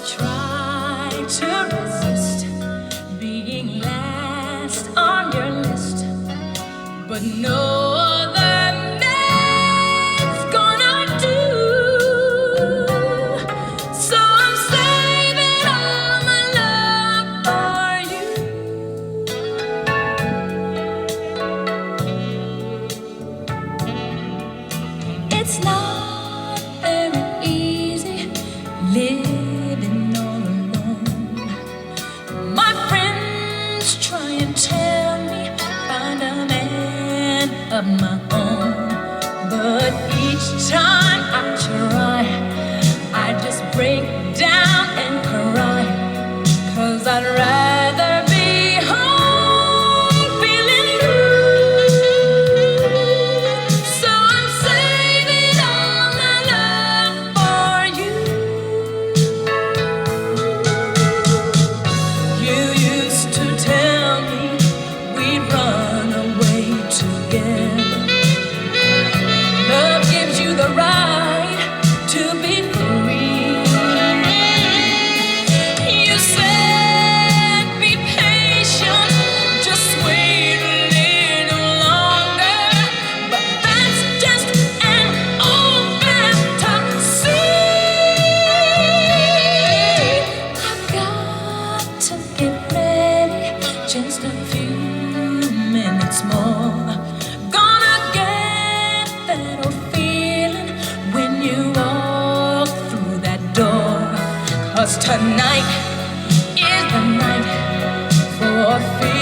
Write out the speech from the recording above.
try to resist being last on your list, but no other man's gonna do. So I'm saving all my love for you. It's not very easy living all alone. My friends try and tell me find a man of my own, but each time I try, I just break down and cry, 'cause I'd rather be home feeling blue. So I'm saving all my love for you. You used to tell me we'd run away together. Love gives you the right to be free. You said be patient, just wait a little longer, but that's just an old fantasy. I've got to get ready, just a few minutes more. Gonna get that old feeling when you walk through that door, 'cause tonight is the night for feeling.